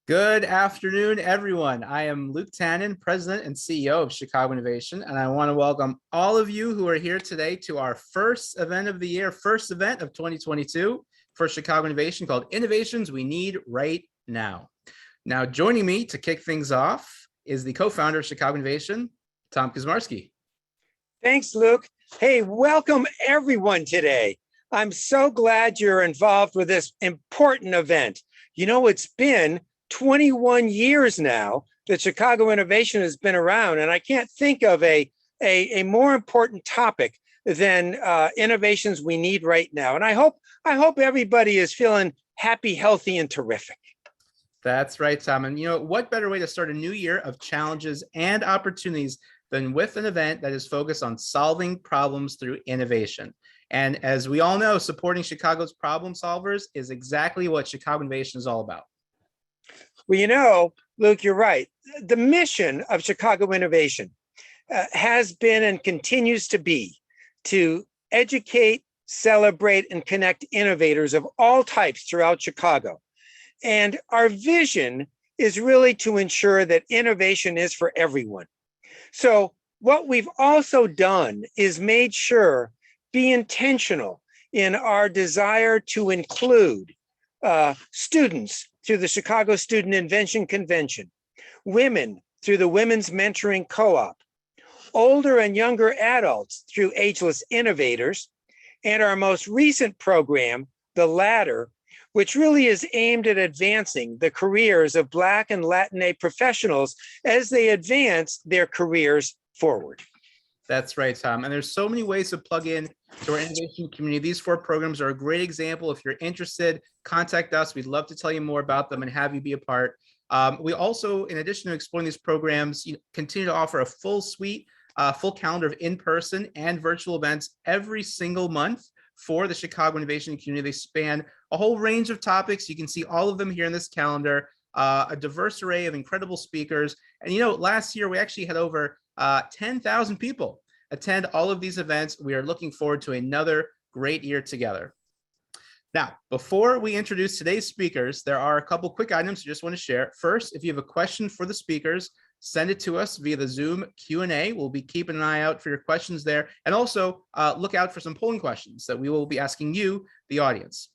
Good afternoon, everyone. I am Luke Tannen, President and CEO of Chicago Innovation, and I want to welcome all of you who are here today to our first event of the year, first event of 2022 for Chicago Innovation called Innovations We Need Right Now. Now, joining me to kick things off is the co-founder of Chicago Innovation, Tom Kuzmarski. Thanks, Luke. Hey, welcome everyone today. I'm so glad you're involved with this important event. You know, it's been 21 years now that Chicago Innovation has been around, and I can't think of a more important topic than innovations we need right now. And I hope everybody is feeling happy, healthy, and terrific. That's right, Tom. And you know, what better way to start a new year of challenges and opportunities than with an event that is focused on solving problems through innovation. And as we all know, supporting Chicago's problem solvers is exactly what Chicago Innovation is all about. Well, you know, Luke, you're right. The mission of Chicago Innovation has been and continues to be to educate, celebrate, and connect innovators of all types throughout Chicago. And our vision is really to ensure that innovation is for everyone. So what we've also done is made sure, be intentional in our desire to include students through the Chicago Student Invention Convention, women through the Women's Mentoring Co-op, older and younger adults through Ageless Innovators, and our most recent program, The Ladder, which really is aimed at advancing the careers of Black and Latinx professionals as they advance their careers forward. That's right, Tom. And there's so many ways to plug in to our innovation community. These 4 programs are a great example. If you're interested, contact us. We'd love to tell you more about them and have you be a part. We also, in addition to exploring these programs, continue to offer a full suite, full calendar of in-person and virtual events every single month for the Chicago Innovation community. They span a whole range of topics. You can see all of them here in this calendar, a diverse array of incredible speakers. And you know, last year we actually had over 10,000 people attend all of these events. We are looking forward to another great year together. Now, before we introduce today's speakers, there are a couple quick items I just want to share. First, if you have a question for the speakers, send it to us via the Zoom Q&A. We'll be keeping an eye out for your questions there. And also look out for some polling questions that we will be asking you, the audience.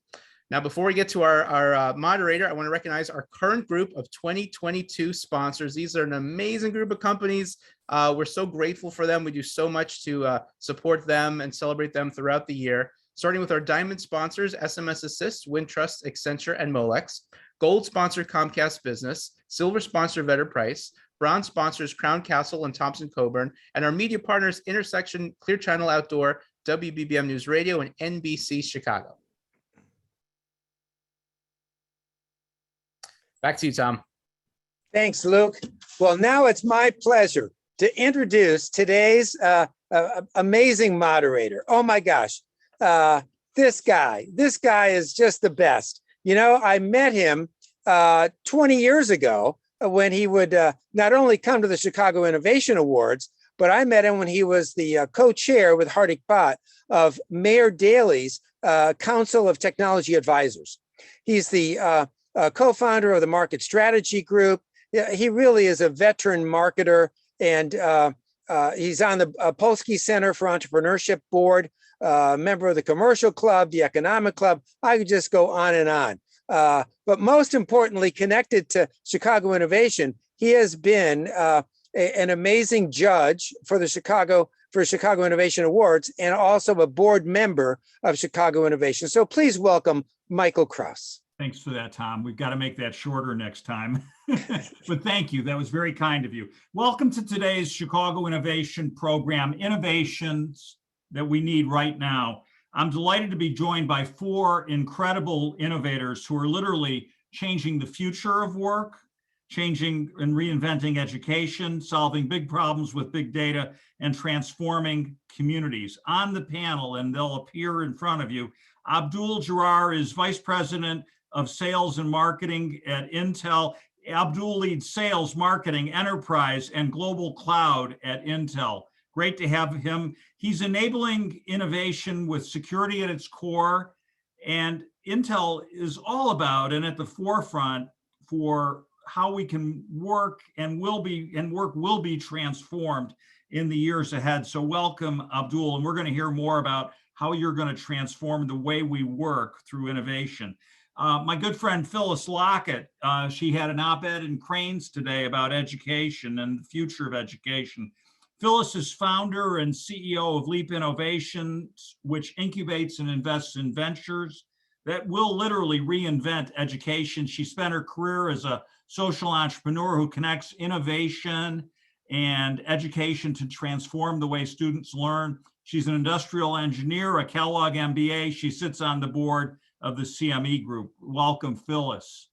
Now, before we get to our moderator, I want to recognize our current group of 2022 sponsors. These are an amazing group of companies. We're so grateful for them. We do so much to support them and celebrate them throughout the year. Starting with our diamond sponsors, SMS Assist, Wintrust, Accenture, and Molex. Gold sponsor, Comcast Business. Silver sponsor, Vetter Price. Bronze sponsors, Crown Castle and Thompson Coburn. And our media partners, Intersection, Clear Channel Outdoor, WBBM News Radio, and NBC Chicago. Back to you, Tom. Thanks, Luke. Well, now it's my pleasure to introduce today's amazing moderator. Oh my gosh, this guy is just the best. You know, I met him 20 years ago when he would not only come to the Chicago Innovation Awards, but I met him when he was the co-chair with Hardik Bhatt of Mayor Daley's Council of Technology Advisors. He's the co-founder of the Market Strategy Group. He really is a veteran marketer, and he's on the Polsky Center for Entrepreneurship Board, member of the Commercial Club, the Economic Club. I could just go on and on. But most importantly, connected to Chicago Innovation, he has been an amazing judge for the Chicago Innovation Awards and also a board member of Chicago Innovation. So please welcome Michael Kraus. Thanks for that, Tom. We've got to make that shorter next time. But thank you. That was very kind of you. Welcome to today's Chicago Innovation Program, Innovations That We Need Right Now. I'm delighted to be joined by 4 incredible innovators who are literally changing the future of work, changing and reinventing education, solving big problems with big data, and transforming communities. On the panel, and they'll appear in front of you, Abdul Jarar is Vice President of Sales and Marketing at Intel. Abdul leads Sales, Marketing, Enterprise, and Global Cloud at Intel. Great to have him. He's enabling innovation with security at its core. And Intel is all about and at the forefront for how we can work and work will be transformed in the years ahead. So welcome, Abdul, and we're going to hear more about how you're going to transform the way we work through innovation. My good friend Phyllis Lockett, she had an op-ed in Cranes today about education and the future of education. Phyllis is founder and CEO of Leap Innovations, which incubates and invests in ventures that will literally reinvent education. She spent her career as a social entrepreneur who connects innovation and education to transform the way students learn. She's an industrial engineer, a Kellogg MBA. She sits on the board of the CME Group. Welcome, Phyllis.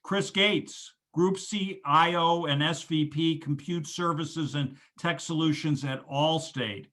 Chris Gates, Group CIO and SVP, Compute Services and Tech Solutions at Allstate.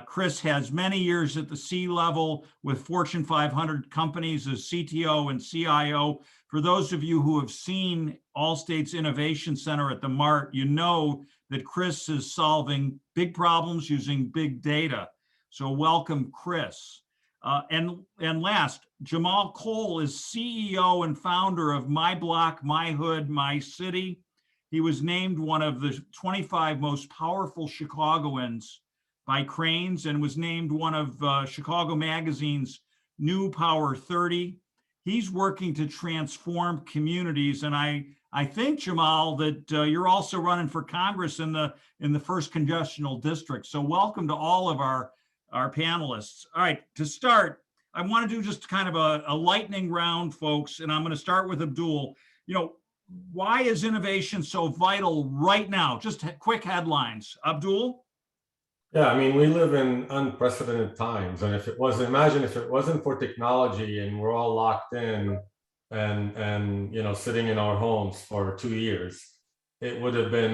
Chris has many years at the C-level with Fortune 500 companies as CTO and CIO. For those of you who have seen Allstate's Innovation Center at the Mart, you know that Chris is solving big problems using big data. So welcome, Chris. And last, Jamal Cole is CEO and founder of My Block, My Hood, My City. He was named one of the 25 most powerful Chicagoans by Cranes and was named one of Chicago Magazine's New Power 30. He's working to transform communities. And I think, Jamal, that you're also running for Congress in the 1st Congressional District. So welcome to all of our panelists. All right, to start, I want to do just kind of a lightning round, folks, and I'm going to start with Abdul. You know, why is innovation so vital right now? Just quick headlines. Abdul? Yeah, I mean, we live in unprecedented times, and imagine if it wasn't for technology and we're all locked in and you know, sitting in our homes for 2 years, it would have been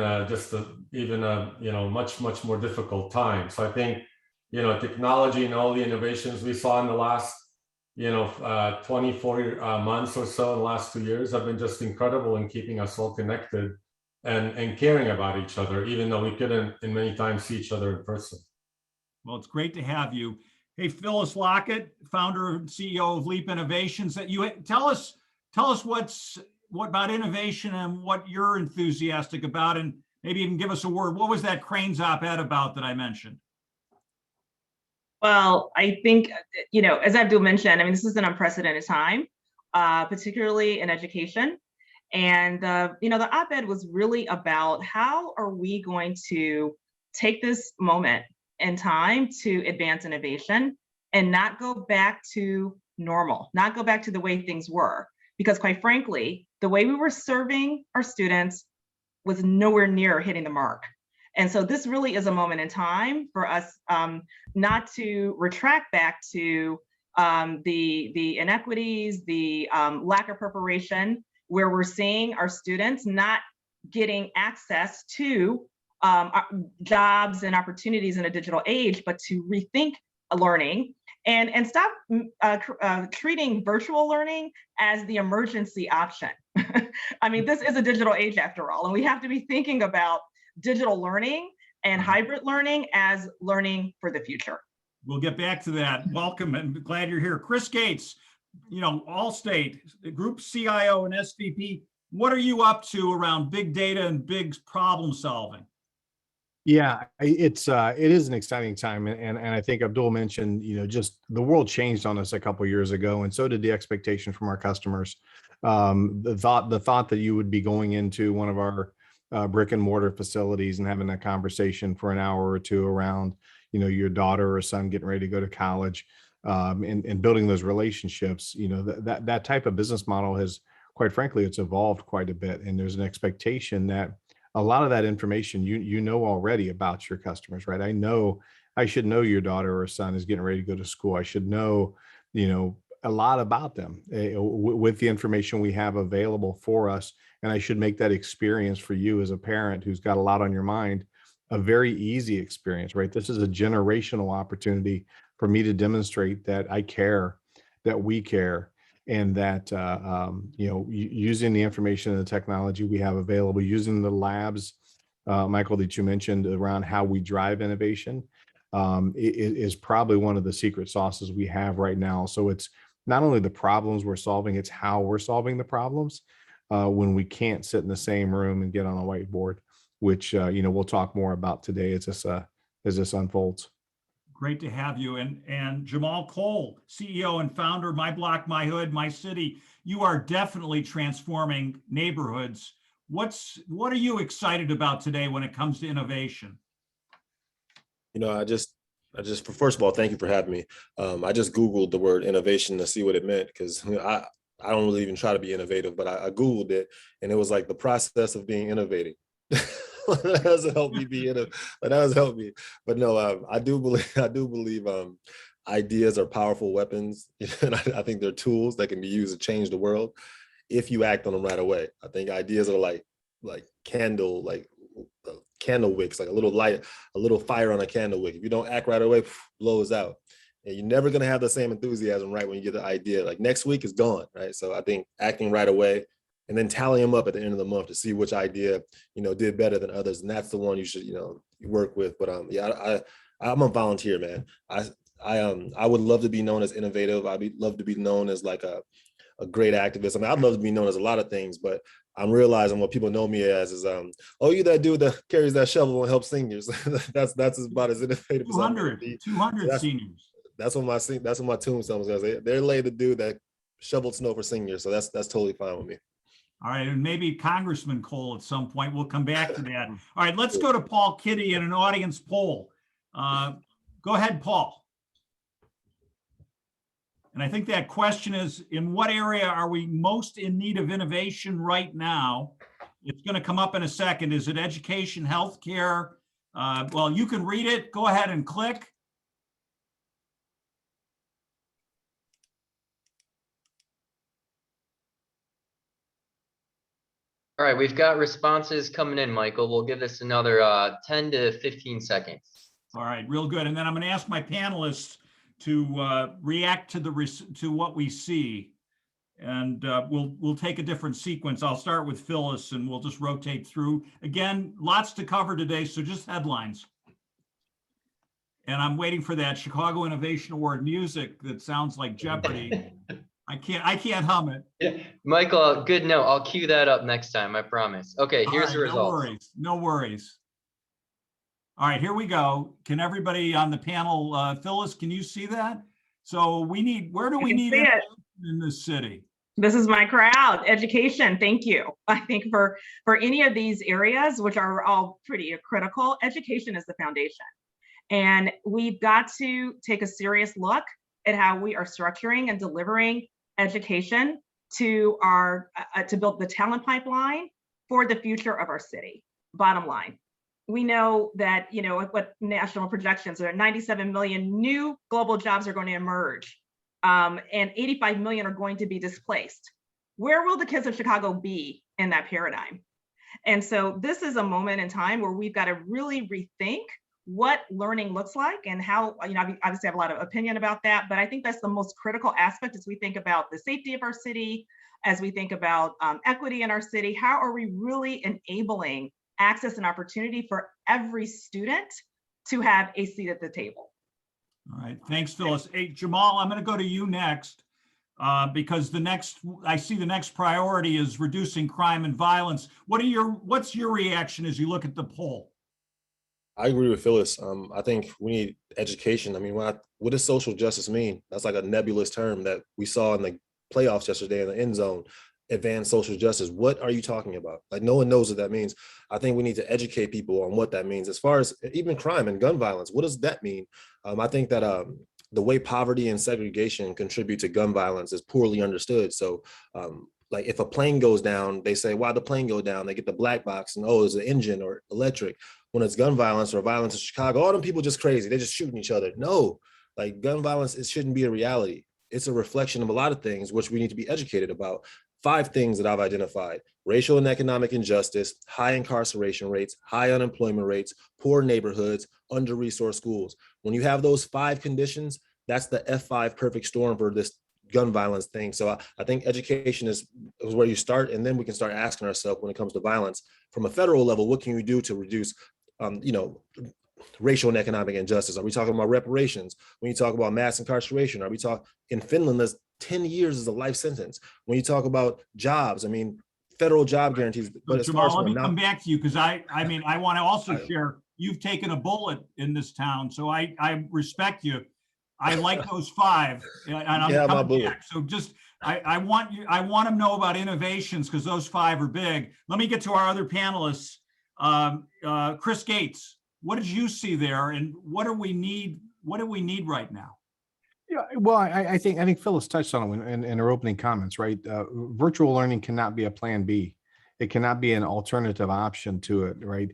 even a you know, much more difficult time. So I think, you know, technology and all the innovations we saw in the last, you know, 24 months or so in the last 2 years have been just incredible in keeping us all connected and caring about each other, even though we couldn't in many times see each other in person. Well, it's great to have you. Hey, Phyllis Lockett, founder and CEO of Leap Innovations. That you tell us what about innovation and what you're enthusiastic about, and maybe even give us a word. What was that Cranes op-ed about that I mentioned? Well, I think, you know, as Abdul mentioned, I mean, this is an unprecedented time, particularly in education. And, you know, the op-ed was really about how are we going to take this moment in time to advance innovation and not go back to normal, not go back to the way things were. Because quite frankly, the way we were serving our students was nowhere near hitting the mark. And so this really is a moment in time for us not to retract back to the inequities, the lack of preparation, where we're seeing our students not getting access to jobs and opportunities in a digital age, but to rethink learning and stop treating virtual learning as the emergency option. I mean, this is a digital age after all, and we have to be thinking about digital learning and hybrid learning as learning for the future. We'll get back to that. Welcome and glad you're here. Chris Gates, you know, Allstate, the Group CIO and SVP, what are you up to around big data and big problem solving? Yeah, it is an exciting time, and I think Abdul mentioned, you know, just the world changed on us a couple of years ago, and so did the expectation from our customers. The thought that you would be going into one of our brick and mortar facilities and having that conversation for an hour or two around, you know, your daughter or son getting ready to go to college, and building those relationships, you know, that type of business model has, quite frankly, it's evolved quite a bit, and there's an expectation that a lot of that information you know already about your customers, right? I should know your daughter or son is getting ready to go to school. I should know, you know, a lot about them with the information we have available for us. And I should make that experience for you as a parent who's got a lot on your mind, a very easy experience, right? This is a generational opportunity for me to demonstrate that I care, that we care, and that, you know, using the information and the technology we have available, using the labs, Michael, that you mentioned around how we drive innovation, is probably one of the secret sauces we have right now. So it's not only the problems we're solving, it's how we're solving the problems. when we can't sit in the same room and get on a whiteboard, which we'll talk more about today as this unfolds. Great to have you. And Jamal Cole, CEO and founder of My Block, My Hood, My City. You are definitely transforming neighborhoods. What are you excited about today when it comes to innovation? I just first of all, thank you for having me. I just Googled the word innovation to see what it meant, because I don't really even try to be innovative, but I Googled it, and it was like the process of being innovating. That doesn't help me be innovative. That does help me. But no, I do believe ideas are powerful weapons, and I think they're tools that can be used to change the world if you act on them right away. I think ideas are like candle wicks, like a little light, a little fire on a candle wick. If you don't act right away, blows out. And you're never going to have the same enthusiasm right when you get the idea. Like next week is gone, right? So I think acting right away, and then tally them up at the end of the month to see which idea, did better than others. And that's the one you should, work with. But I'm a volunteer, man. I would love to be known as innovative. I'd love to be known as like a great activist. I mean, I'd love to be known as a lot of things, but I'm realizing what people know me as is, you that dude that carries that shovel and helps seniors. that's about as innovative as 200 seniors. That's what my tombstone was gonna say. They're laid the dude that shoveled snow for seniors. So that's totally fine with me. All right, and maybe Congressman Cole at some point. We'll come back to that. All right, let's go to Paul Kitty in an audience poll. Go ahead, Paul. And I think that question is, in what area are we most in need of innovation right now? It's going to come up in a second. Is it education, healthcare? Well, you can read it. Go ahead and click. All right, we've got responses coming in, Michael. We'll give this another 10 to 15 seconds. All right, real good. And then I'm going to ask my panelists to react to what we see, and we'll take a different sequence. I'll start with Phyllis, and we'll just rotate through. Again, lots to cover today, so just headlines. And I'm waiting for that Chicago Innovation Award music that sounds like Jeopardy. I can't hum it. Yeah. Michael, good note. I'll cue that up next time, I promise. Okay, here's the results. No worries. All right, here we go. Can everybody on the panel, Phyllis, can you see that? So where do we need it in this city? This is my crowd, education. Thank you. I think for any of these areas, which are all pretty critical, education is the foundation. And we've got to take a serious look at how we are structuring and delivering education to build the talent pipeline for the future of our city. Bottom line. We know that, what national projections are, 97 million new global jobs are going to emerge, and 85 million are going to be displaced. Where will the kids of Chicago be in that paradigm? And so this is a moment in time where we've got to really rethink what learning looks like and how, obviously I have a lot of opinion about that, but I think that's the most critical aspect as we think about the safety of our city, as we think about equity in our city. How are we really enabling access and opportunity for every student to have a seat at the table? All right, thanks, Phyllis. Hey, Jamal, I'm going to go to you next because I see the next priority is reducing crime and violence. What's your reaction as you look at the poll? I agree with Phyllis. I think we need education. I mean, what does social justice mean? That's like a nebulous term that we saw in the playoffs yesterday in the end zone. Advanced social justice. What are you talking about? Like, no one knows what that means. I think we need to educate people on what that means. As far as even crime and gun violence, what does that mean? I think that the way poverty and segregation contribute to gun violence is poorly understood. So like if a plane goes down, they say, why'd the plane go down? They get the black box and, oh, it's an engine or electric. When it's gun violence or violence in Chicago, all them people just crazy. They're just shooting each other. No, like gun violence, it shouldn't be a reality. It's a reflection of a lot of things which we need to be educated about. 5 things that I've identified: racial and economic injustice, high incarceration rates, high unemployment rates, poor neighborhoods, under-resourced schools. When you have those 5 conditions, that's the F5 perfect storm for this gun violence thing. So I think education is where you start, and then we can start asking ourselves when it comes to violence from a federal level, what can we do to reduce racial and economic injustice? Are we talking about reparations? When you talk about mass incarceration, are we talking in Finland, there's 10 years is a life sentence. When you talk about jobs, I mean, federal job guarantees. So But as far Jamal, as let from me a non- come back to you because I mean, I want to also I- share, you've taken a bullet in this town, so I respect you. I like those 5 and I'm Yeah, my coming bullet. back. So just, I want to know about innovations because those 5 are big. Let me get to our other panelists. Chris Gates, what did you see there and what do we need right now? Yeah, well, I think Phyllis touched on it in her opening comments, right? Virtual learning cannot be a plan B. It cannot be an alternative option to it, right?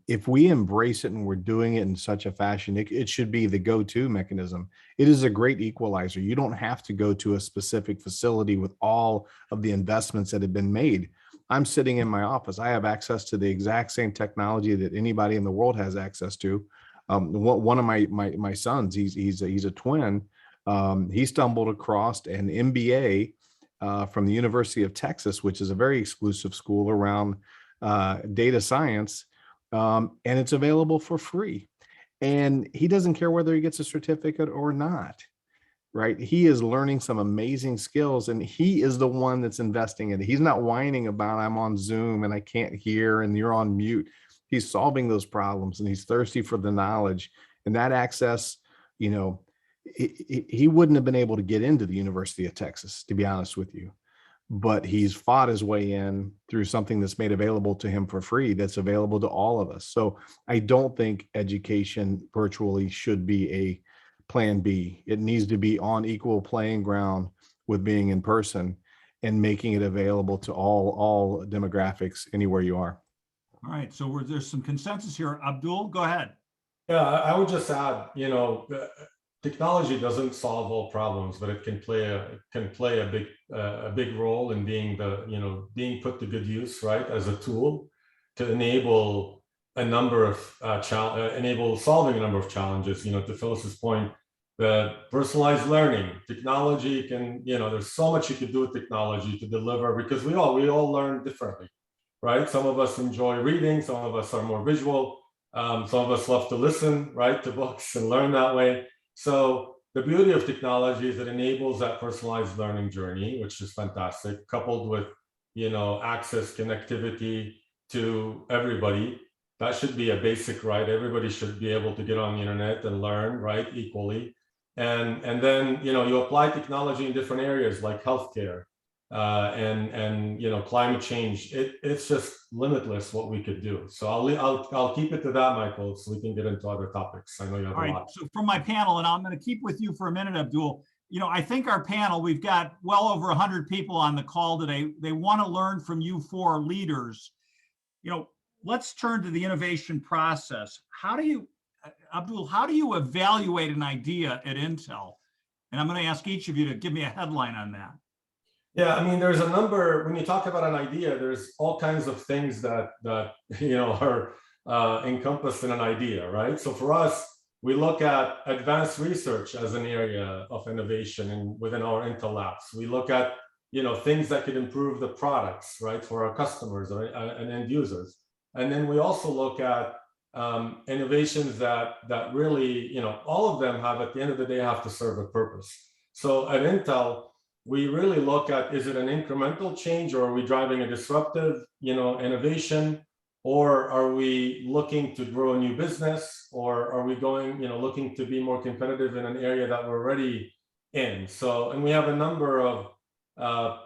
If we embrace it and we're doing it in such a fashion, it should be the go-to mechanism. It is a great equalizer. You don't have to go to a specific facility with all of the investments that have been made. I'm sitting in my office. I have access to the exact same technology that anybody in the world has access to. One of my sons, he's a twin. He stumbled across an MBA from the University of Texas, which is a very exclusive school around data science, and it's available for free. And he doesn't care whether he gets a certificate or not, right? He is learning some amazing skills, and he is the one that's investing in it. He's not whining about I'm on Zoom and I can't hear and you're on mute. He's solving those problems and he's thirsty for the knowledge and that access. You know, he wouldn't have been able to get into the University of Texas, to be honest with you, but he's fought his way in through something that's made available to him for free, that's available to all of us. So I don't think education virtually should be a plan B. It needs to be on equal playing ground with being in person and making it available to all demographics anywhere you are. All right, so there's some consensus here. Abdul, go ahead. Yeah, I would just add, technology doesn't solve all problems, but it can play a big role in being being put to good use, right, as a tool to enable a number of solving a number of challenges. To Phyllis's point, the personalized learning technology can, there's so much you could do with technology to deliver, because we all learn differently, right? Some of us enjoy reading, some of us are more visual, some of us love to listen, right, to books and learn that way. So the beauty of technology is it enables that personalized learning journey, which is fantastic, coupled with, access, connectivity to everybody. That should be a basic right. Everybody should be able to get on the internet and learn, right, equally. And then, you apply technology in different areas like healthcare, and climate change. It's just limitless what we could do. So I'll keep it to that, Michael, so we can get into other topics. I know you have a lot. So from my panel, and I'm going to keep with you for a minute, Abdul. I think our panel, we've got well over 100 people on the call today. They want to learn from you 4 leaders. Let's turn to the innovation process. Abdul, how do you evaluate an idea at Intel? And I'm going to ask each of you to give me a headline on that. Yeah, I mean, there's a number, when you talk about an idea, there's all kinds of things that are encompassed in an idea, right? So for us, we look at advanced research as an area of innovation within our Intel labs. We look at, things that could improve the products, right, for our customers and end users. And then we also look at innovations that really, all of them have, at the end of the day, have to serve a purpose. So at Intel, we really look at, is it an incremental change, or are we driving a disruptive, innovation, or are we looking to grow a new business, or are we going, looking to be more competitive in an area that we're already in? So, and we have a number of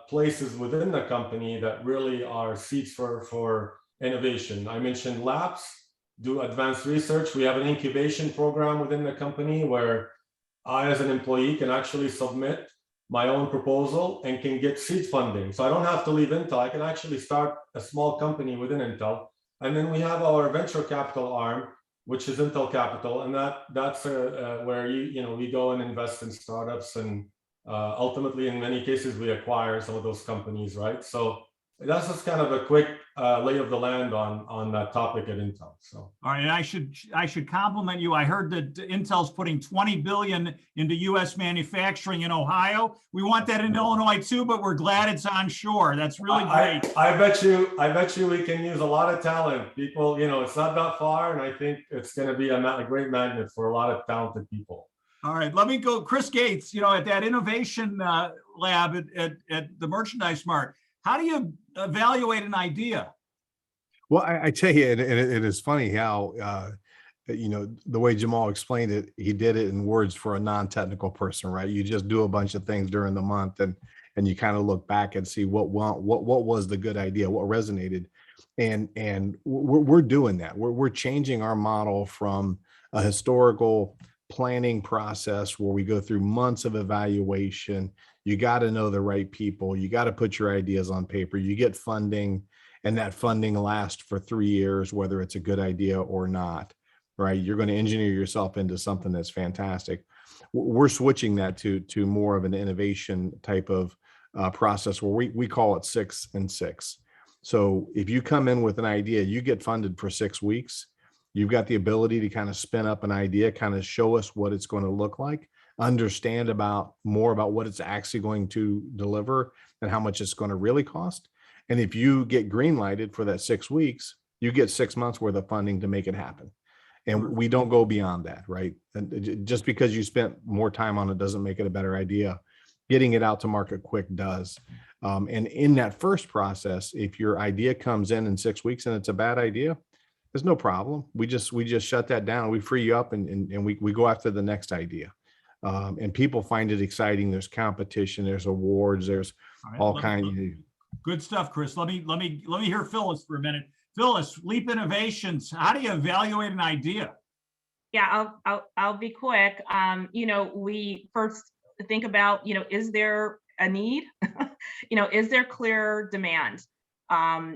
places within the company that really are seeds for innovation. I mentioned labs do advanced research. We have an incubation program within the company where I, as an employee, can actually submit my own proposal and can get seed funding. So I don't have to leave Intel. I can actually start a small company within Intel. And then we have our venture capital arm, which is Intel Capital. And that's where we go and invest in startups, and ultimately, in many cases, we acquire some of those companies, right? So that's just kind of a quick lay of the land on that topic at Intel. So, all right, and I should compliment you. I heard that Intel's putting $20 billion into U.S. manufacturing in Ohio. We want that in Illinois too, but we're glad it's onshore. That's really great. I bet you we can use a lot of talent. People, it's not that far, and I think it's going to be a great magnet for a lot of talented people. All right, let me go. Chris Gates, at that innovation lab at the Merchandise Mart. How do you evaluate an idea? Well, I tell you, it is funny how, you know, the way Jamal explained it, he did it in words for a non-technical person, right? You just do a bunch of things during the month and you kind of look back and see what was the good idea, what resonated. And we're doing that. We're changing our model from a historical planning process where we go through months of evaluation. You got to know the right people. You got to put your ideas on paper. You get funding, and that funding lasts for 3 years, whether it's a good idea or not, right? You're going to engineer yourself into something that's fantastic. We're switching that to more of an innovation type of process where we call it 6 and 6. So if you come in with an idea, you get funded for 6 weeks. You've got the ability to kind of spin up an idea, kind of show us what it's going to look like, understand more about what it's actually going to deliver and how much it's going to really cost. And if you get green lighted for that 6 weeks, you get 6 months worth of funding to make it happen. And we don't go beyond that, right? And just because you spent more time on it doesn't make it a better idea. Getting it out to market quick does. And in that first process, if your idea comes in 6 weeks and it's a bad idea, there's no problem. We just shut that down. We free you up and we go after the next idea. And people find it exciting. There's competition, there's awards, there's all kinds of. Good stuff, Chris. Let me hear Phyllis for a minute. Phyllis, Leap Innovations, how do you evaluate an idea? Yeah, I'll be quick. You know, we first think about, you know, is there a need? You know, is there clear demand?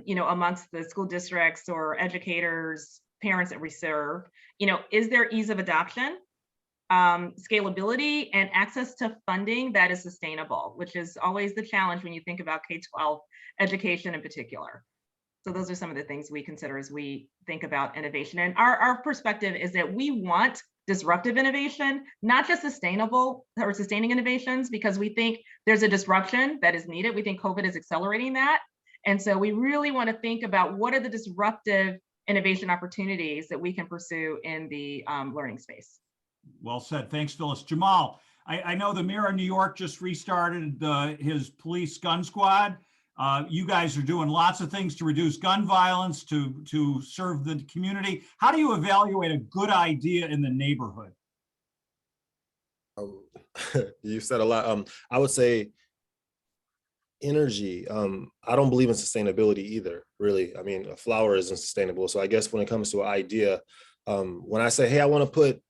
You know, amongst the school districts or educators, parents that we serve, you know, is there ease of adoption, scalability, and access to funding that is sustainable, which is always the challenge when you think about K-12 education in particular. So those are some of the things we consider as we think about innovation. And our perspective is that we want disruptive innovation, not just sustainable or sustaining innovations, because we think there's a disruption that is needed. We think COVID is accelerating that. And so we really want to think about what are the disruptive innovation opportunities that we can pursue in the learning space. Well said. Thanks, Phyllis. Jamal, I know the mayor of New York just restarted his police gun squad. You guys are doing lots of things to reduce gun violence, to serve the community. How do you evaluate a good idea in the neighborhood? You said a lot. I would say energy. I don't believe in sustainability either, really. I mean, a flower isn't sustainable. So I guess when it comes to an idea, when I say, hey, I want to put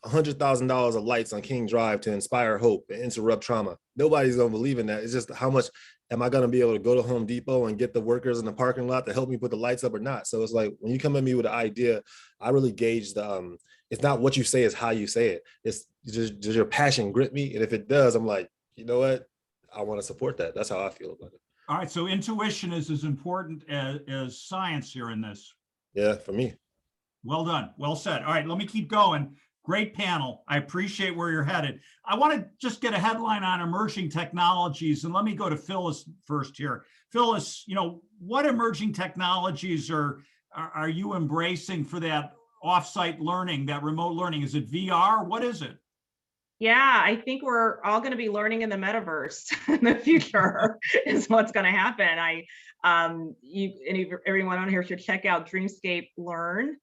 $100,000 of lights on King Drive to inspire hope and interrupt trauma, nobody's going to believe in that. It's just how much am I going to be able to go to Home Depot and get the workers in the parking lot to help me put the lights up or not? So it's like, when you come at me with an idea, I really gauge the, it's not what you say, it's how you say it. It's just, does your passion grip me? And if it does, I'm like, you know what? I want to support that. That's how I feel about it. All right. So intuition is as important as science here in this. Yeah, for me. Well done. Well said. All right, let me keep going. Great panel. I appreciate where you're headed. I want to just get a headline on emerging technologies, and let me go to Phyllis first here. Phyllis, you know, what emerging technologies are you embracing for that offsite learning, that remote learning? Is it VR? What is it? Yeah, I think we're all going to be learning in the metaverse in the future is what's going to happen. Everyone on here should check out Dreamscape Learn,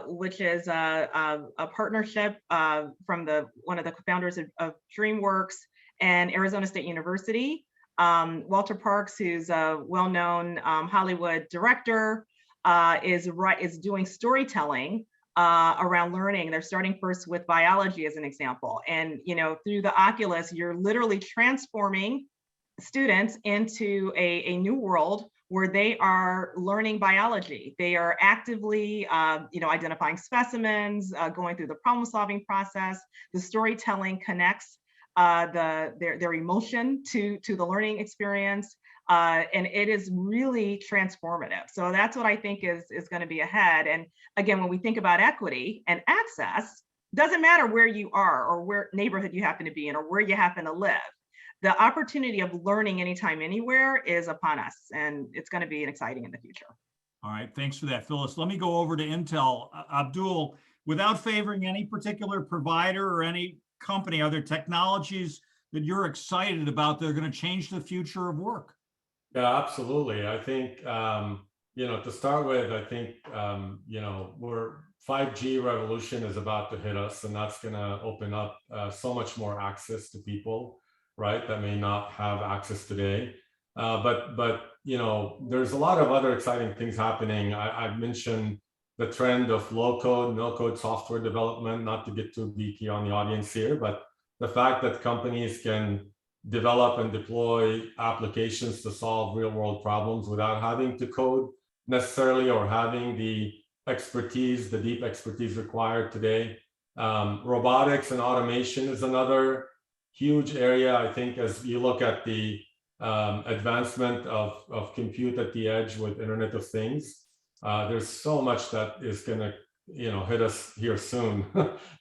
which is a partnership from one of the founders of DreamWorks and Arizona State University. Walter Parks, who's a well-known Hollywood director, is doing storytelling around learning. They're starting first with biology as an example. And, you know, through the Oculus, you're literally transforming students into a new world where they are learning biology. They are actively, identifying specimens, going through the problem-solving process. The storytelling connects their emotion to the learning experience. And it is really transformative. So that's what I think is going to be ahead. And again, when we think about equity and access, doesn't matter where you are or where neighborhood you happen to be in or where you happen to live. The opportunity of learning anytime, anywhere is upon us, and it's going to be exciting in the future. All right, thanks for that, Phyllis. Let me go over to Intel. Abdul, without favoring any particular provider or any company, are there technologies that you're excited about that are going to change the future of work? Yeah, absolutely. I think, to start with, I think, we're 5G revolution is about to hit us, and that's going to open up so much more access to people, right, that may not have access today. But there's a lot of other exciting things happening. I've mentioned the trend of low code, no code software development, not to get too geeky on the audience here, but the fact that companies can develop and deploy applications to solve real world problems without having to code necessarily or having the expertise, the deep expertise required today. Robotics and automation is another huge area, I think, as you look at the advancement of compute at the edge with Internet of Things. There's so much that is going to hit us here soon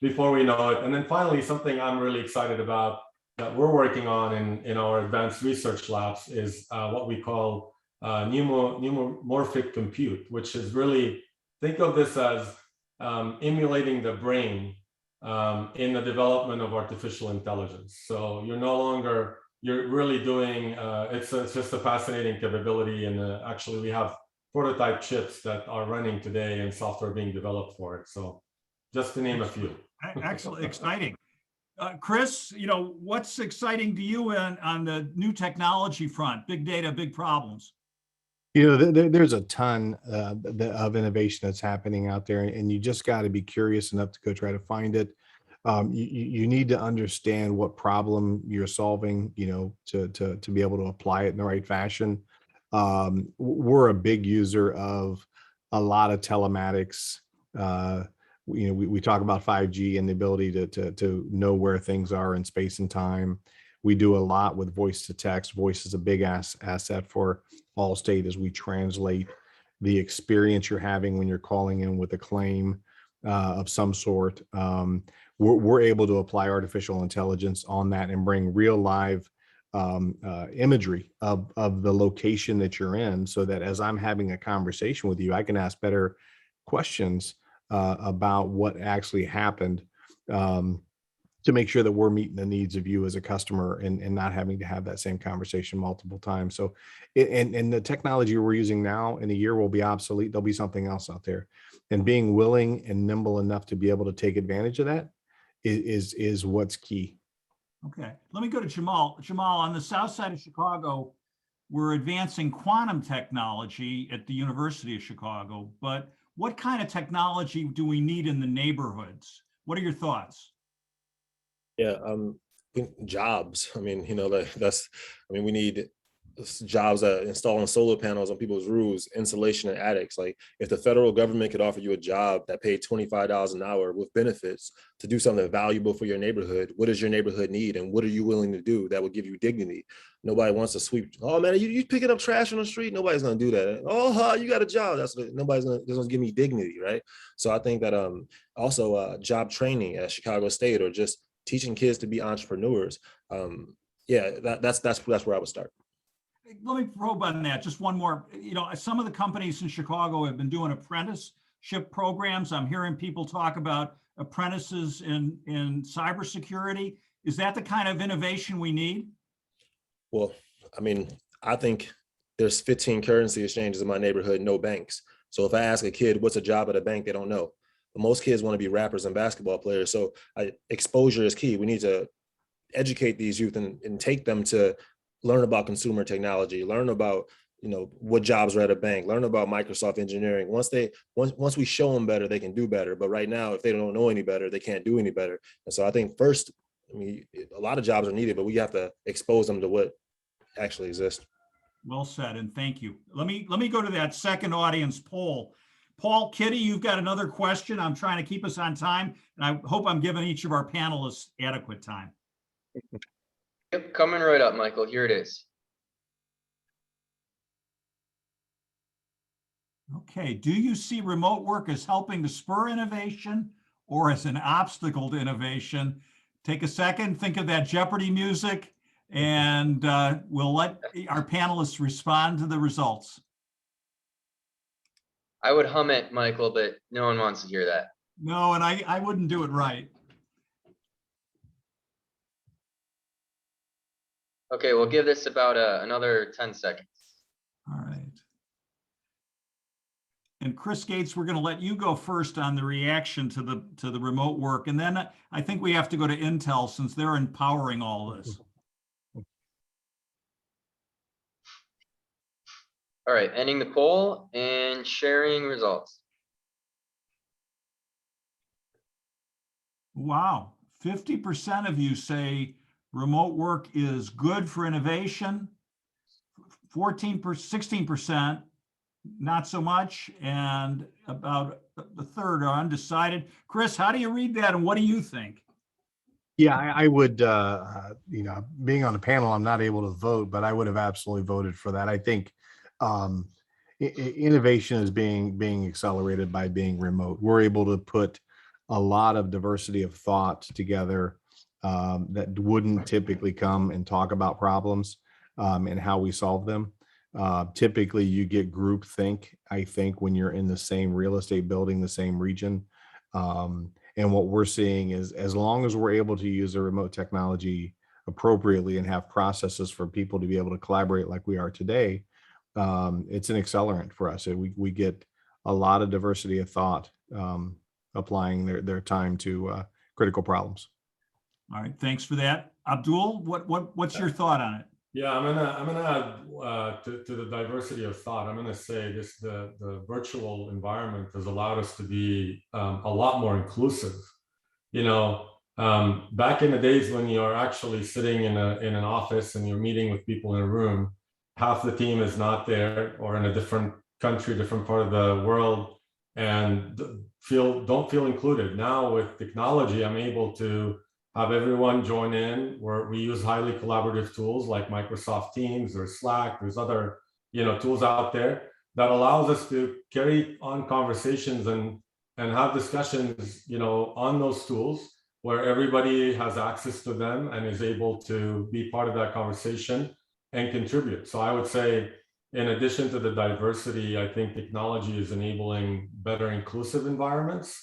before we know it. And then finally, something I'm really excited about that we're working on in our advanced research labs is what we call neuromorphic compute, which is really, think of this as emulating the brain in the development of artificial intelligence. So you're really doing, it's just a fascinating capability. And actually we have prototype chips that are running today and software being developed for it. So just to name a few. Excellent, exciting. Chris, what's exciting to you on the new technology front? Big data, big problems. There's a ton of innovation that's happening out there, and you just got to be curious enough to go try to find it. You need to understand what problem you're solving, to be able to apply it in the right fashion. We're a big user of a lot of telematics. We talk about 5G and the ability to know where things are in space and time. We do a lot with voice to text. Voice is a big asset for Allstate as we translate the experience you're having when you're calling in with a claim of some sort. We're able to apply artificial intelligence on that and bring real live imagery of the location that you're in, so that as I'm having a conversation with you, I can ask better questions about what actually happened, to make sure that we're meeting the needs of you as a customer and not having to have that same conversation multiple times. So, and the technology we're using now in a year will be obsolete. There'll be something else out there, and being willing and nimble enough to be able to take advantage of that is what's key. Okay, let me go to Jamal. Jamal, on the south side of Chicago, we're advancing quantum technology at the University of Chicago, but what kind of technology do we need in the neighborhoods? What are your thoughts? Yeah, jobs. I mean, we need jobs that installing solar panels on people's roofs, insulation in attics. Like, if the federal government could offer you a job that paid $25 an hour with benefits to do something valuable for your neighborhood, what does your neighborhood need, and what are you willing to do that would give you dignity? Nobody wants to sweep. Oh man, you picking up trash on the street? Nobody's gonna do that. Oh, you got a job. Nobody's gonna give me dignity, right? So I think that also job training at Chicago State, or just teaching kids to be entrepreneurs. That's where I would start. Let me probe on that. Just one more. Some of the companies in Chicago have been doing apprenticeship programs. I'm hearing people talk about apprentices in cybersecurity. Is that the kind of innovation we need? Well, I think there's 15 currency exchanges in my neighborhood, no banks. So if I ask a kid what's a job at a bank, they don't know. But most kids want to be rappers and basketball players. So exposure is key. We need to educate these youth and take them to learn about consumer technology, learn about what jobs are at a bank, learn about Microsoft engineering. Once we show them better, they can do better. But right now, if they don't know any better, they can't do any better. And so I think first, a lot of jobs are needed, but we have to expose them to what actually exists. Well said, and thank you. Let me go to that second audience poll. Paul, Kitty, you've got another question. I'm trying to keep us on time, and I hope I'm giving each of our panelists adequate time. Yep, coming right up, Michael. Here it is. Okay, do you see remote work as helping to spur innovation or as an obstacle to innovation? Take a second, think of that Jeopardy music, and we'll let our panelists respond to the results. I would hum it, Michael, but no one wants to hear that. No, and I wouldn't do it right. Okay, we'll give this about another 10 seconds. And Chris Gates, we're going to let you go first on the reaction to the remote work. And then I think we have to go to Intel since they're empowering all this. All right, ending the poll and sharing results. Wow, 50% of you say remote work is good for innovation. 16% not so much, and about a third are undecided. Chris, how do you read that, and what do you think? Yeah, I would, being on the panel, I'm not able to vote, but I would have absolutely voted for that. I think innovation is being accelerated by being remote. We're able to put a lot of diversity of thought together that wouldn't typically come and talk about problems and how we solve them. Typically, you get group think, I think, when you're in the same real estate building, the same region. And what we're seeing is, as long as we're able to use the remote technology appropriately and have processes for people to be able to collaborate like we are today, it's an accelerant for us. We get a lot of diversity of thought applying their time to critical problems. All right, thanks for that. Abdul, what's your thought on it? Yeah, I'm gonna add to the diversity of thought. I'm gonna say this: the virtual environment has allowed us to be a lot more inclusive. You know, back in the days when you're actually sitting in an office and you're meeting with people in a room, half the team is not there or in a different country, different part of the world, and don't feel included. Now with technology, I'm able to have everyone join in, where we use highly collaborative tools like Microsoft Teams or Slack. There's other, tools out there that allows us to carry on conversations and have discussions, on those tools where everybody has access to them and is able to be part of that conversation and contribute. So I would say, in addition to the diversity, I think technology is enabling better inclusive environments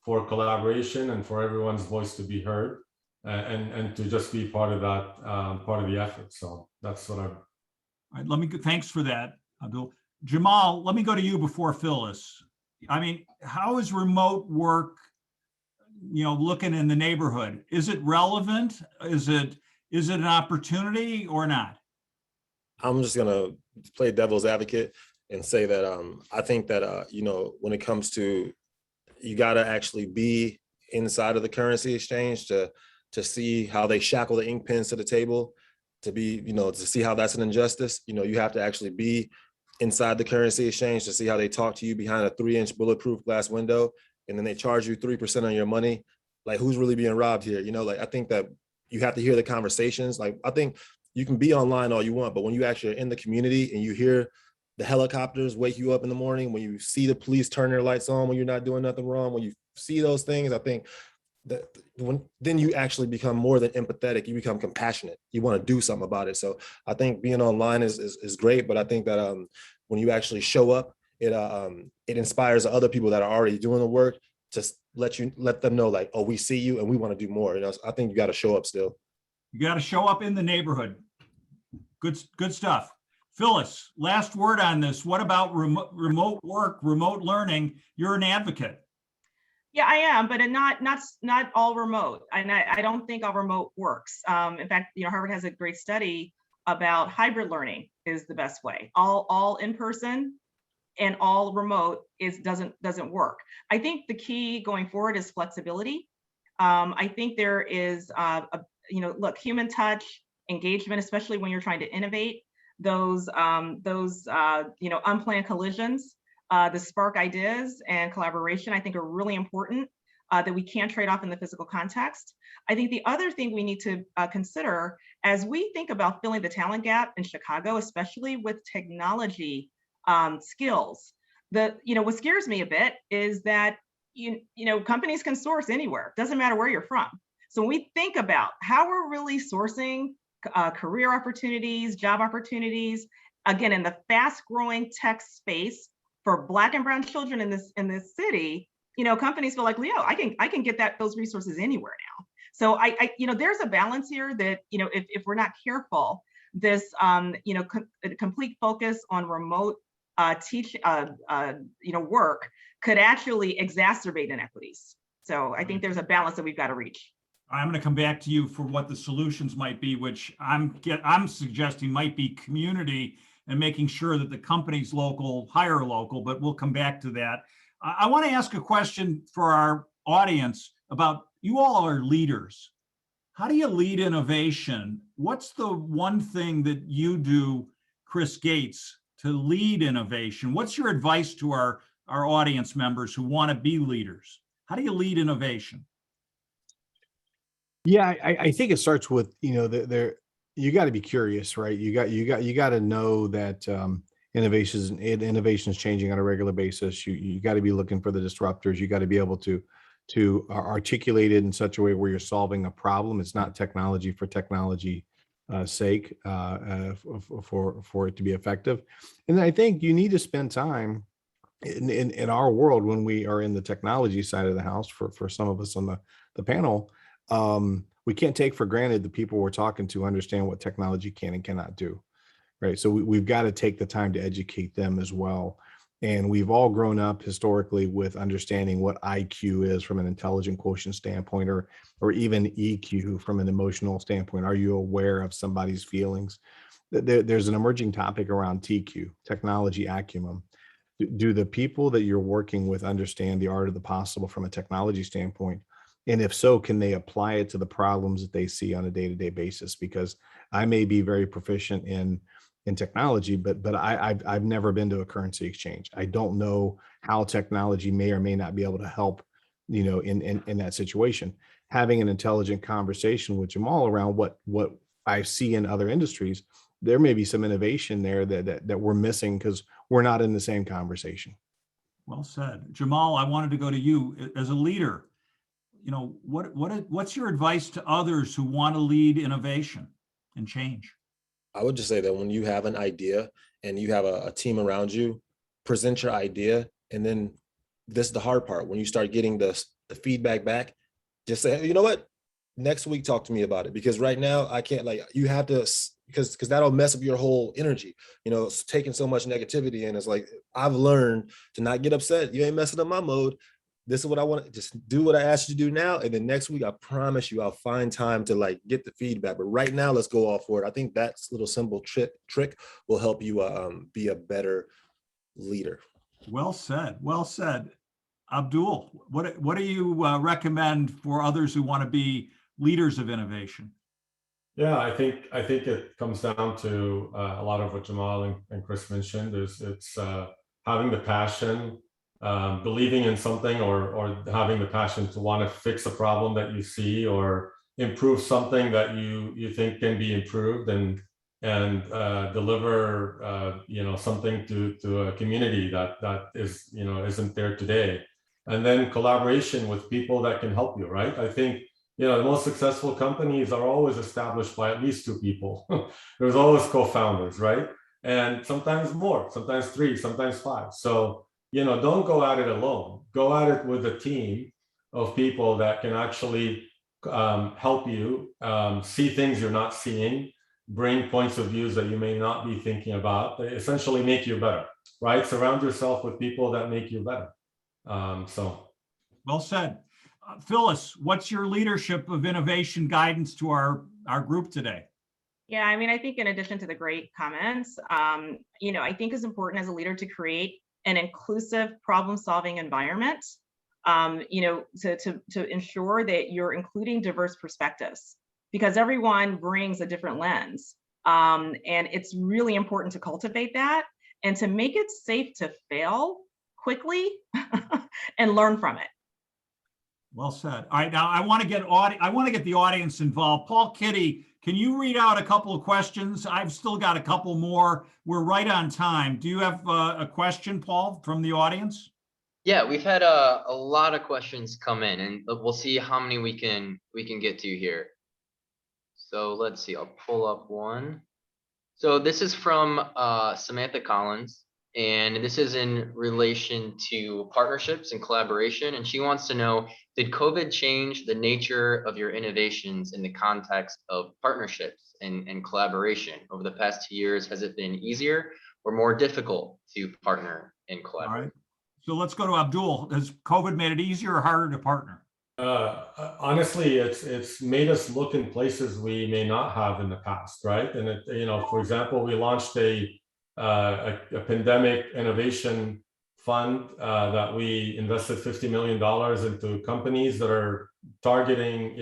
for collaboration and for everyone's voice to be heard. And to just be part of that, part of the effort. So that's what I'm. All right, thanks for that, Abdul. Jamal, let me go to you before Phyllis. I mean, how is remote work, looking in the neighborhood? Is it relevant? Is it an opportunity or not? I'm just gonna play devil's advocate and say that I think that when it comes to, you gotta actually be inside of the currency exchange to see how they shackle the ink pens to the table, to be, to see how that's an injustice. You have to actually be inside the currency exchange to see how they talk to you behind a 3-inch bulletproof glass window, and then they charge you 3% on your money. Like, who's really being robbed here? I think that you have to hear the conversations. Like, I think you can be online all you want, but when you actually are in the community and you hear the helicopters wake you up in the morning, when you see the police turn their lights on when you're not doing nothing wrong, when you see those things, I think that then you actually become more than empathetic. You become compassionate. You want to do something about it. So I think being online is great, but I think that when you actually show up, it inspires other people that are already doing the work to let them know, like, oh, we see you and we want to do more. I think you got to show up still. You got to show up in the neighborhood. Good stuff. Phyllis, last word on this. What about remote work, remote learning? You're an advocate. Yeah, I am, but not all remote. And I don't think all remote works. In fact, Harvard has a great study about hybrid learning is the best way. All in person and all remote doesn't work. I think the key going forward is flexibility. I think there is look, human touch, engagement, especially when you're trying to innovate, those unplanned collisions. The spark ideas and collaboration, I think, are really important that we can't trade off in the physical context. I think the other thing we need to consider as we think about filling the talent gap in Chicago, especially with technology skills, what scares me a bit is that companies can source anywhere. Doesn't matter where you're from. So when we think about how we're really sourcing career opportunities, job opportunities, again, in the fast-growing tech space, for Black and brown children in this city, companies feel like, Leo, I can get those resources anywhere now. So I there's a balance here that, if we're not careful, this complete focus on remote work could actually exacerbate inequities. So I think there's a balance that we've got to reach. I'm going to come back to you for what the solutions might be, which I'm suggesting might be community and making sure that the company's local, hire local, but we'll come back to that. I want to ask a question for our audience about, you all are leaders. How do you lead innovation? What's the one thing that you do, Chris Gates, to lead innovation? What's your advice to our audience members who want to be leaders? How do you lead innovation? Yeah, I think it starts with, you got to be curious, right? You got to know that innovation is changing on a regular basis. You got to be looking for the disruptors. You got to be able to articulate it in such a way where you're solving a problem. It's not technology for technology sake for it to be effective. And I think you need to spend time in our world when we are in the technology side of the house. For some of us on the panel, we can't take for granted the people we're talking to understand what technology can and cannot do, right? So we've got to take the time to educate them as well. And we've all grown up historically with understanding what IQ is from an intelligent quotient standpoint, or even EQ from an emotional standpoint. Are you aware of somebody's feelings? There's an emerging topic around TQ, technology acumen. Do the people that you're working with understand the art of the possible from a technology standpoint? And if so, can they apply it to the problems that they see on a day-to-day basis? Because I may be very proficient in technology, but I've never been to a currency exchange. I don't know how technology may or may not be able to help, in that situation. Having an intelligent conversation with Jamal around what I see in other industries, there may be some innovation there that we're missing because we're not in the same conversation. Well said. Jamal, I wanted to go to you as a leader. What's your advice to others who want to lead innovation and change? I would just say that when you have an idea and you have a team around you, present your idea. And then this is the hard part. When you start getting the feedback back, just say, hey, you know what? Next week, talk to me about it. Because right now I can't, you have to, because that'll mess up your whole energy. It's taking so much negativity. And it's like, I've learned to not get upset. You ain't messing up my mode. This is what I want to just do, what I asked you to do now. And then next week, I promise you, I'll find time to get the feedback. But right now, let's go all for it. I think that little simple trick will help you be a better leader. Well said. Well said. Abdul, what do you recommend for others who want to be leaders of innovation? Yeah, I think it comes down to a lot of what Jamal and Chris mentioned. It's having the passion, believing in something, or having the passion to want to fix a problem that you see, or improve something that you think can be improved, and deliver something to a community that is isn't there today. And then collaboration with people that can help you, right? I think the most successful companies are always established by at least two people. There's always co-founders, right? And sometimes more, sometimes three, sometimes five. So don't go at it alone. Go at it with a team of people that can actually help you see things you're not seeing, bring points of views that you may not be thinking about, essentially make you better, right? Surround yourself with people that make you better. Well said. Phyllis, what's your leadership of innovation guidance to our group today? Yeah, I think in addition to the great comments, I think it's important as a leader to create an inclusive problem-solving environment, to ensure that you're including diverse perspectives, because everyone brings a different lens. And it's really important to cultivate that and to make it safe to fail quickly and learn from it. Well said. All right, now I want to get the audience involved. Paul Kitty, can you read out a couple of questions? I've still got a couple more. We're right on time. Do you have a question, Paul, from the audience? Yeah, we've had a lot of questions come in, and we'll see how many we can get to here. So let's see. I'll pull up one. So this is from Samantha Collins, and this is in relation to partnerships and collaboration. And she wants to know, did COVID change the nature of your innovations in the context of partnerships and collaboration? Over the past 2 years, has it been easier or more difficult to partner and All collaborate? right. So let's go to Abdul. Has COVID made it easier or harder to partner? Honestly, it's made us look in places we may not have in the past, right? And for example, we launched a pandemic innovation fund that we invested $50 million into companies that are targeting,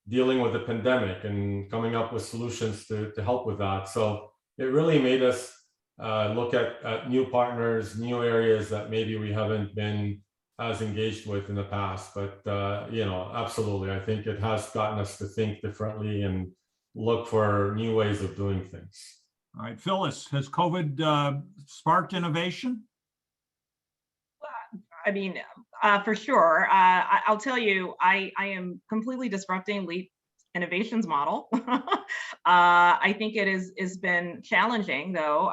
dealing with the pandemic and coming up with solutions to help with that. So it really made us look at new partners, new areas that maybe we haven't been as engaged with in the past. But absolutely, I think it has gotten us to think differently and look for new ways of doing things. All right, Phyllis, has COVID sparked innovation? I mean, for sure. I'll tell you, I am completely disrupting Leap Innovations model. I think it has been challenging, though.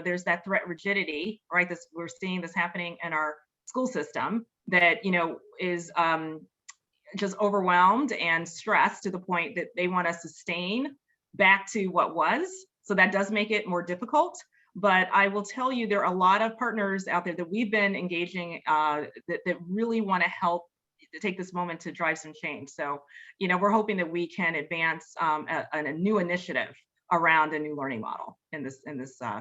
There's that threat rigidity, right? We're seeing this happening in our school system that is just overwhelmed and stressed to the point that they want to sustain back to what was. So that does make it more difficult. But I will tell you, there are a lot of partners out there that we've been engaging that really want to help to take this moment to drive some change. So, we're hoping that we can advance a new initiative around a new learning model in this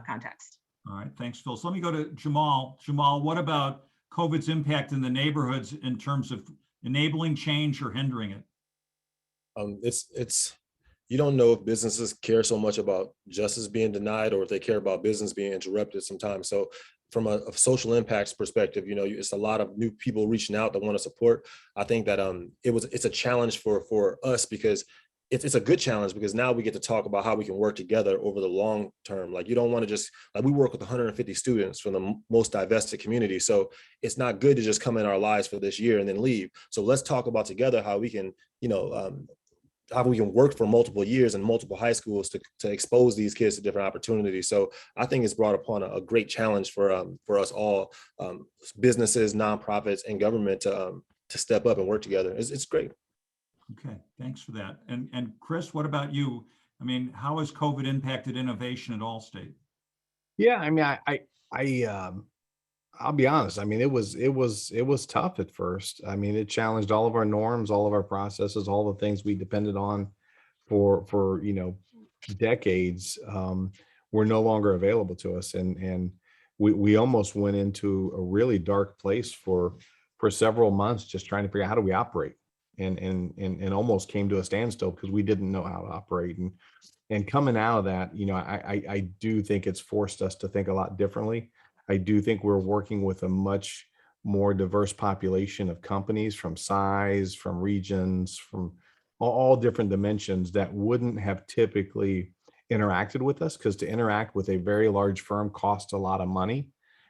context. All right, thanks, Phil. So let me go to Jamal. Jamal, what about COVID's impact in the neighborhoods in terms of enabling change or hindering it? It's you don't know if businesses care so much about justice being denied or if they care about business being interrupted sometimes. So from a social impacts perspective, it's a lot of new people reaching out that want to support. I think that it's a challenge for us because it's a good challenge because now we get to talk about how we can work together over the long term. Like you don't want to just we work with 150 students from the most divested community. So it's not good to just come in our lives for this year and then leave. So let's talk about together how we can, how we can work for multiple years in multiple high schools to expose these kids to different opportunities. So I think it's brought upon a great challenge for us all, businesses, nonprofits, and government to step up and work together. It's great. Okay, thanks for that. And Chris, what about you? I mean, how has COVID impacted innovation at Allstate? Yeah, I mean, I'll be honest. I mean, it was tough at first. I mean, it challenged all of our norms, all of our processes, all the things we depended on for decades were no longer available to us, and we almost went into a really dark place for several months, just trying to figure out how do we operate, and almost came to a standstill because we didn't know how to operate. And coming out of that, I do think it's forced us to think a lot differently. I do think we're working with a much more diverse population of companies from size, from regions, from all different dimensions that wouldn't have typically interacted with us, because to interact with a very large firm costs a lot of money,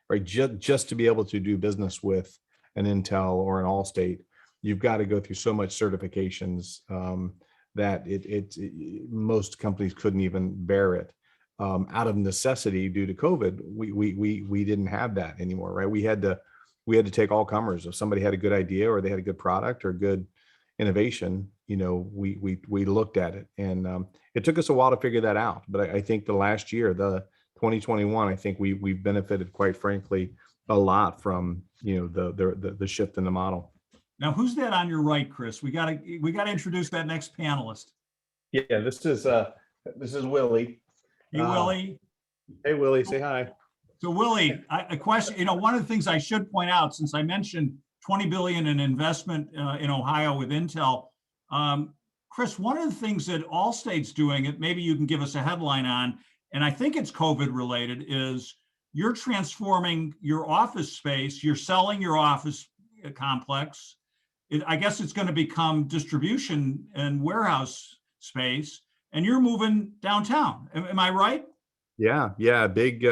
right? Just to be able to do business with an Intel or an Allstate, you've got to go through so much certifications that most companies couldn't even bear it. Out of necessity due to COVID, we didn't have that anymore, right? We had to take all comers. If somebody had a good idea or they had a good product or good innovation, we looked at it, and it took us a while to figure that out. But I think the last year, the 2021, I think we've benefited, quite frankly, a lot from the shift in the model. Now, who's that on your right, Chris? We gotta introduce that next panelist. Yeah, this is Willie. Hey, Willie. Hey, Willie, say hi. So Willie, a question, one of the things I should point out, since I mentioned 20 billion in investment in Ohio with Intel, Chris, one of the things that Allstate's doing, it maybe you can give us a headline on, and I think it's COVID related, is you're transforming your office space, you're selling your office complex. I guess it's going to become distribution and warehouse space, and you're moving downtown. Am I right? Yeah. Big,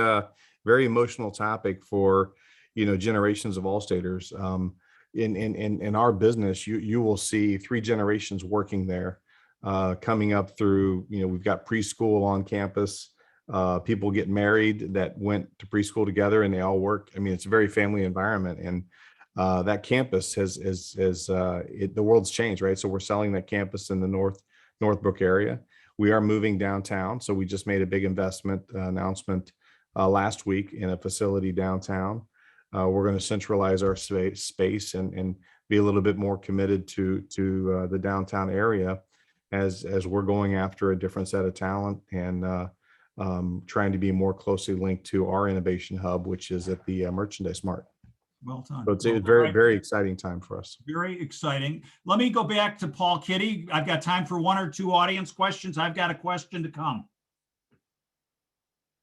very emotional topic for, generations of Allstaters. In our business, you will see 3 generations working there, coming up through, we've got preschool on campus, people get married that went to preschool together and they all work. I mean, it's a very family environment, and that campus the world's changed, right? So we're selling that campus in the Northbrook area. We are moving downtown. So we just made a big investment announcement last week in a facility downtown. We're going to centralize our space and be a little bit more committed to the downtown area as we're going after a different set of talent and trying to be more closely linked to our innovation hub, which is at the Merchandise Mart. Well done. So it's Well a done. very, Right. very exciting time for us. Very exciting. Let me go back to Paul Kitty. I've got time for one or two audience questions. I've got a question to come.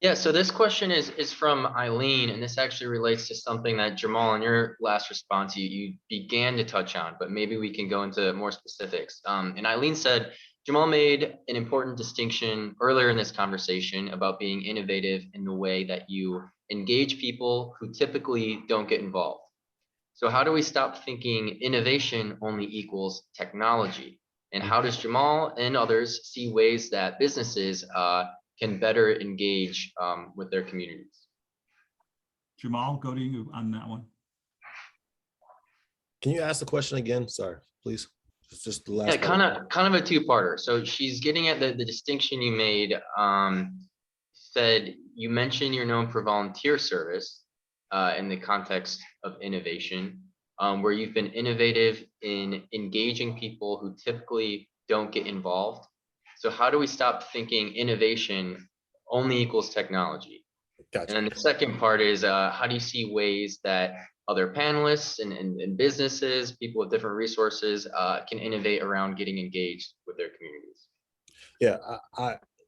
Yeah, so this question is from Eileen, and this actually relates to something that Jamal, in your last response, you began to touch on, but maybe we can go into more specifics. And Eileen said, Jamal made an important distinction earlier in this conversation about being innovative in the way that you engage people who typically don't get involved. So how do we stop thinking innovation only equals technology? And how does Jamal and others see ways that businesses can better engage with their communities? Jamal, go to you on that one. Can you ask the question again? Sorry, please. It's just the last. Yeah, kind of a two-parter. So she's getting at the distinction you made. Said you mentioned you're known for volunteer service in the context of innovation, where you've been innovative in engaging people who typically don't get involved. So how do we stop thinking innovation only equals technology? Gotcha. And then the second part is how do you see ways that other panelists and businesses, people with different resources can innovate around getting engaged with their communities? Yeah,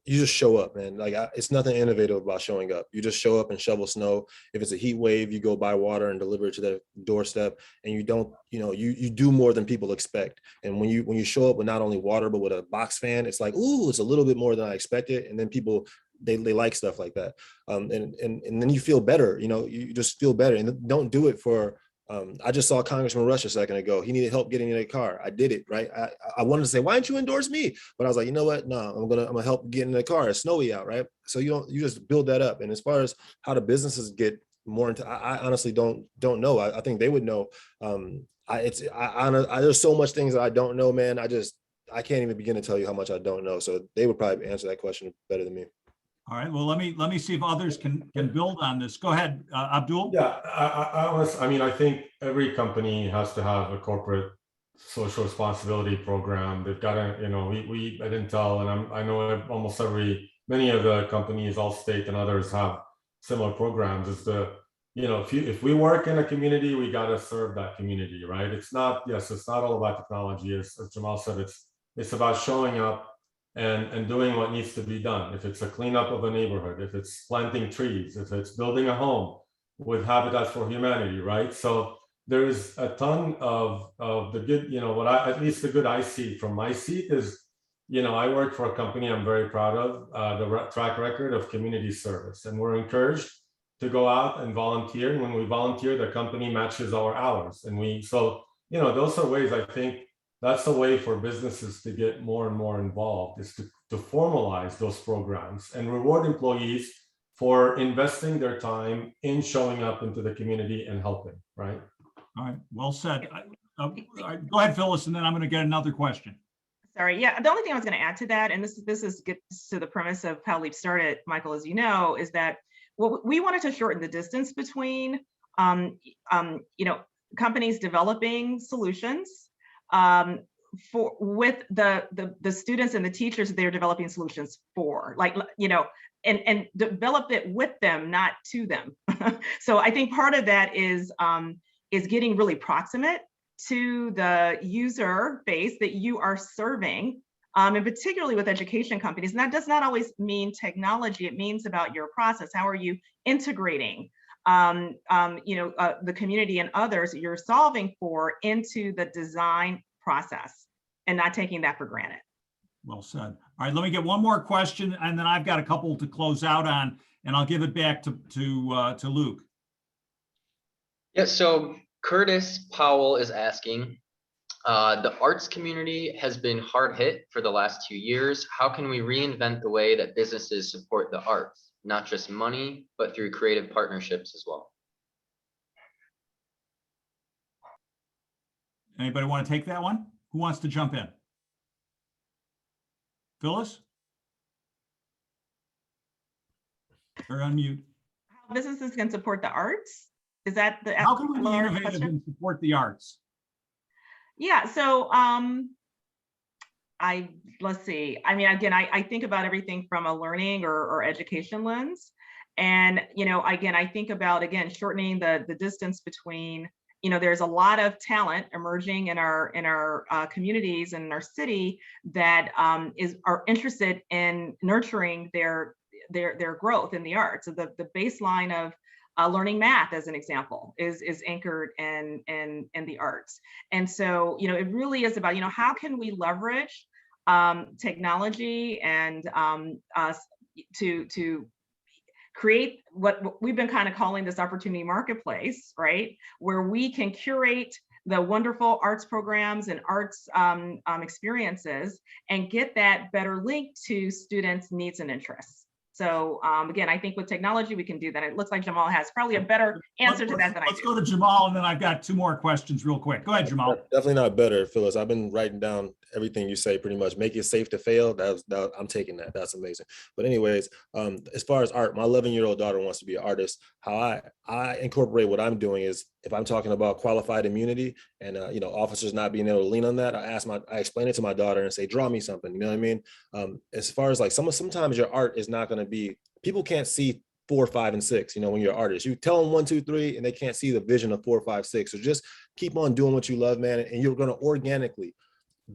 you just show up, man. Like it's nothing innovative about showing up. You just show up and shovel snow. If it's a heat wave, you go buy water and deliver it to their doorstep. And you don't, you do more than people expect. And when you show up with not only water but with a box fan, it's like, ooh, it's a little bit more than I expected. And then people they like stuff like that. And then you feel better. You just feel better. And don't do it for. I just saw Congressman Rush a second ago. He needed help getting in a car. I did it, right? I wanted to say, why didn't you endorse me? But I was like, you know what? No, I'm gonna help get in the car. It's snowy out, right? So you just build that up. And as far as how the businesses get more into, I honestly don't know. I think they would know. There's so much things that I don't know, man. I can't even begin to tell you how much I don't know. So they would probably answer that question better than me. All right. Well, let me see if others can build on this. Go ahead, Abdul. Yeah, I think every company has to have a corporate social responsibility program. They've got to, we at Intel, and I know almost many of the companies, Allstate and others, have similar programs. Is if we work in a community, we got to serve that community, right? It's not all about technology. As Jamal said, it's about showing up and doing what needs to be done. If it's a cleanup of a neighborhood, if it's planting trees, if it's building a home with Habitat for Humanity, right? So there's a ton of the good, at least the good I see from my seat is, I work for a company I'm very proud of, the track record of community service. And we're encouraged to go out and volunteer. And when we volunteer, the company matches our hours. And those are ways I think that's a way for businesses to get more and more involved, is to formalize those programs and reward employees for investing their time in showing up into the community and helping, right? All right, well said. Go ahead, Phyllis, and then I'm going to get another question. Sorry, yeah, the only thing I was going to add to that, and this gets to the premise of how Leap started, Michael, as you know, is that we wanted to shorten the distance between companies developing solutions with the students and the teachers they're developing solutions for, and develop it with them, not to them. So I think part of that is getting really proximate to the user base that you are serving, and particularly with education companies. And that does not always mean technology. It means about your process. How are you integrating the community and others that you're solving for into the design process, and not taking that for granted. Well said. All right, let me get one more question, and then I've got a couple to close out on, and I'll give it back to Luke. Yeah, so Curtis Powell is asking, the arts community has been hard hit for the last 2 years. How can we reinvent the way that businesses support the arts, not just money, but through creative partnerships as well? Anybody want to take that one? Who wants to jump in? Phyllis? Or unmute. businesses can support the arts? Is that the How can we be large innovative question? and support the arts? Yeah, so let's see. I mean, again, I think about everything from a learning or education lens. And, again, I think about, again, shortening the distance between, there's a lot of talent emerging in our communities and in our city that are interested in nurturing their growth in the arts. So the baseline of learning math, as an example, is anchored in the arts. And so, it really is about, how can we leverage technology and to create what we've been kind of calling this opportunity marketplace, right? Where we can curate the wonderful arts programs and arts experiences and get that better linked to students' needs and interests. So again, I think with technology, we can do that. It looks like Jamal has probably a better answer to that than I do. Let's go to Jamal, and then I've got 2 more questions real quick. Go ahead, Jamal. Definitely not better, Phyllis. I've been writing down everything you say pretty much. Make it safe to fail. I'm taking that. That's amazing. But anyways, as far as art, my 11-year-old daughter wants to be an artist. How I incorporate what I'm doing is, if I'm talking about qualified immunity and officers not being able to lean on that, I explain it to my daughter and say, draw me something. You know what I mean? As far as like sometimes your art is not going to be, people can't see 4, 5, and 6. When you're an artist, you tell them 1, 2, 3, and they can't see the vision of 4, 5, 6. So just keep on doing what you love, man, and you're going to organically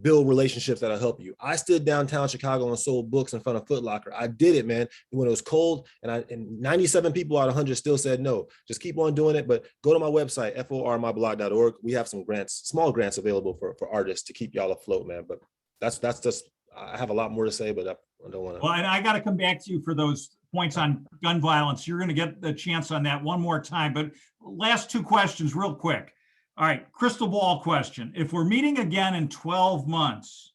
build relationships that'll help you. I stood downtown Chicago and sold books in front of Foot Locker. I did it, man, when it was cold, and 97 people out of 100 still said no. Just keep on doing it, but go to my website, formyblog.org. We have some grants, small grants available for artists to keep y'all afloat, man. But that's just, I have a lot more to say, but I don't want to. Well, and I got to come back to you for those points on gun violence. You're going to get the chance on that one more time, but last 2 questions real quick. All right, crystal ball question. If we're meeting again in 12 months,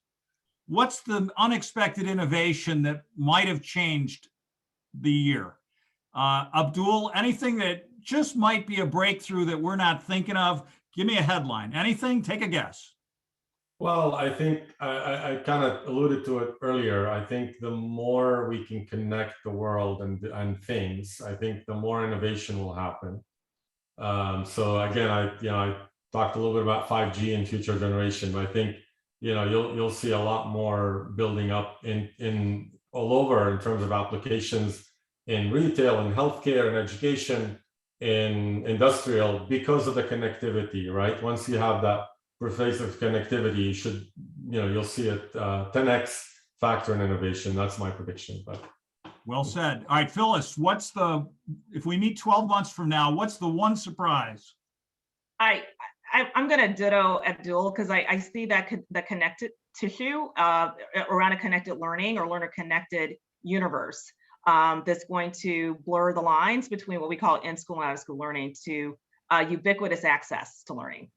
what's the unexpected innovation that might have changed the year? Abdul, anything that just might be a breakthrough that we're not thinking of? Give me a headline. Anything? Take a guess. Well, I think I kind of alluded to it earlier. I think the more we can connect the world and things, I think the more innovation will happen. So again, I talked a little bit about 5G and future generation, but I think you'll see a lot more building up in all over in terms of applications in retail and healthcare and education, in industrial, because of the connectivity, right? Once you have that pervasive connectivity, you'll see it 10x factor in innovation. That's my prediction. But well said. All right, Phyllis, if we meet 12 months from now, what's the one surprise? I'm going to ditto Abdul, because I see that the connected tissue around a connected learning or learner connected universe that's going to blur the lines between what we call in-school and out-of-school learning to ubiquitous access to learning.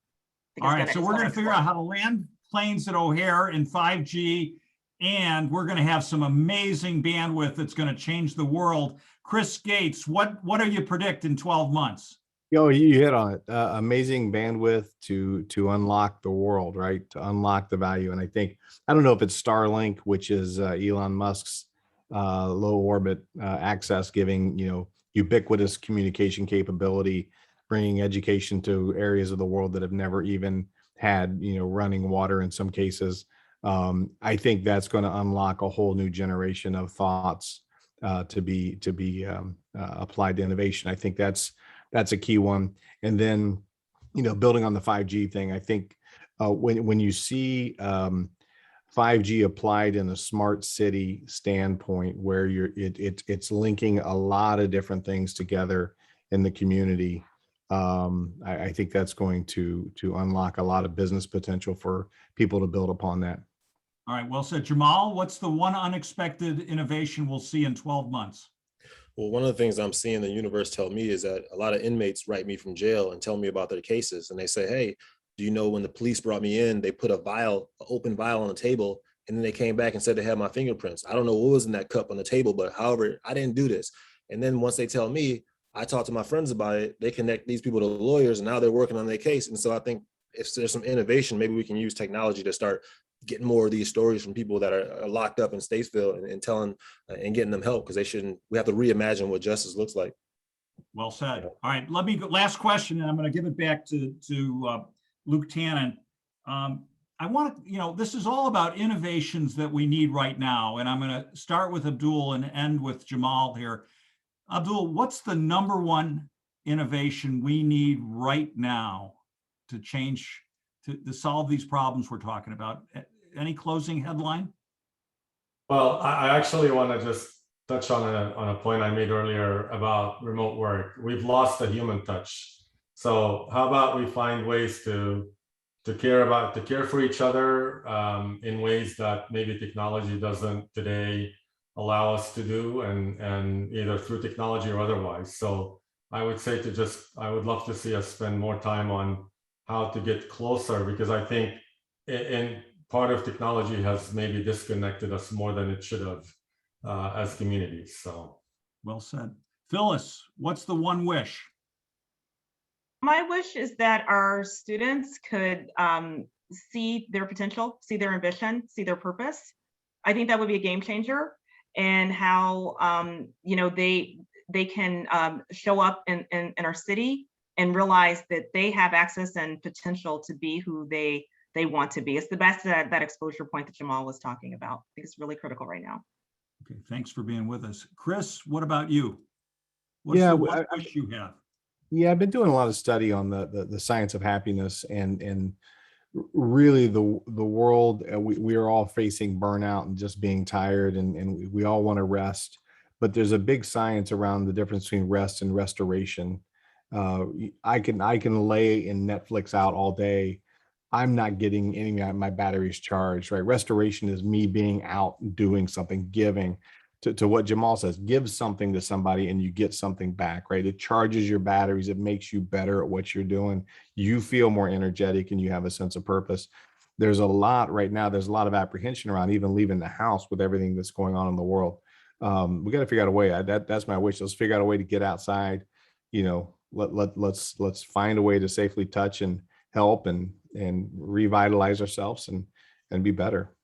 All right, so we're going to figure out how to land planes at O'Hare in 5G, and we're going to have some amazing bandwidth that's going to change the world. Chris Gates, what do you predict in 12 months? You hit on it. Amazing bandwidth to unlock the world, right? To unlock the value. And I don't know if it's Starlink, which is Elon Musk's low orbit access, giving, ubiquitous communication capability, bringing education to areas of the world that have never even had, running water in some cases. I think that's going to unlock a whole new generation of thoughts to be applied to innovation. I think that's a key one. And then, building on the 5G thing, I think when you see 5G applied in a smart city standpoint, where it's linking a lot of different things together in the community, I think that's going to unlock a lot of business potential for people to build upon that. All right, well said. Jamal, what's the one unexpected innovation we'll see in 12 months? Well, one of the things I'm seeing the universe tell me is that a lot of inmates write me from jail and tell me about their cases. And they say, hey, do you know when the police brought me in, they put an open vial on the table, and then they came back and said they had my fingerprints. I don't know what was in that cup on the table, but however, I didn't do this. And then once they tell me, I talk to my friends about it, they connect these people to lawyers, and now they're working on their case. And so I think if there's some innovation, maybe we can use technology to start getting more of these stories from people that are locked up in Statesville and telling and getting them help, because we have to reimagine what justice looks like. Well said. All right, let me go, last question, and I'm going to give it back to Luke Tannen. I want to, this is all about innovations that we need right now, and I'm going to start with Abdul and end with Jamal here. Abdul, what's the number one innovation we need right now to change, to solve these problems we're talking about? Any closing headline? Well, I actually want to just touch on a point I made earlier about remote work. We've lost the human touch. So how about we find ways to care for each other in ways that maybe technology doesn't today allow us to do, and either through technology or otherwise. So I would say I would love to see us spend more time on how to get closer, because I think in part of technology has maybe disconnected us more than it should have as communities. So well said. Phyllis, what's the one wish? My wish is that our students could see their potential, see their ambition, see their purpose. I think that would be a game changer, and how they can show up in our city and realize that they have access and potential to be who they want to be. It's the best that exposure point that Jamal was talking about. I think it's really critical right now. Okay, thanks for being with us. Chris, what about you? What's Yeah, the one wish you have? Yeah, I've been doing a lot of study on the science of happiness, and really the world, we are all facing burnout and just being tired, and we all want to rest, but there's a big science around the difference between rest and restoration. I can lay in Netflix out all day. I'm not getting any of my batteries charged, right? Restoration is me being out doing something, giving. To what Jamal says, give something to somebody and you get something back, right? It charges your batteries. It makes you better at what you're doing. You feel more energetic and you have a sense of purpose. There's a lot right now. There's a lot of apprehension around even leaving the house with everything that's going on in the world. We got to figure out a way. That's my wish. Let's figure out a way to get outside. Let's find a way to safely touch and help and revitalize ourselves and be better.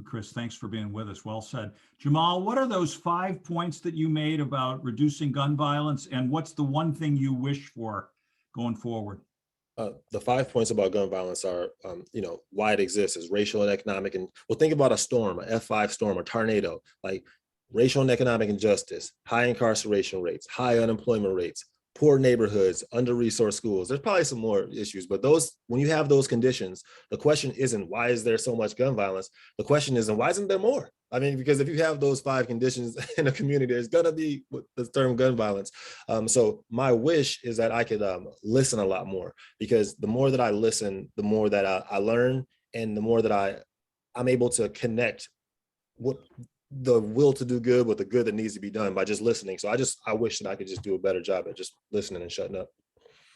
Chris, thanks for being with us. Well said. Jamal, what are those 5 points that you made about reducing gun violence, and what's the one thing you wish for going forward? The 5 points about gun violence are, why it exists is racial and economic. And well, think about a storm, a F5 storm, a tornado, like racial and economic injustice, high incarceration rates, high unemployment rates, poor neighborhoods, under-resourced schools. There's probably some more issues, but when you have those conditions, the question isn't why is there so much gun violence? The question isn't why isn't there more? I mean, because if you have those 5 conditions in a community, there's gonna be the term gun violence. So my wish is that I could listen a lot more, because the more that I listen, the more that I learn, and the more that I'm able to connect what the will to do good with the good that needs to be done by just listening. So I wish that I could just do a better job at just listening and shutting up.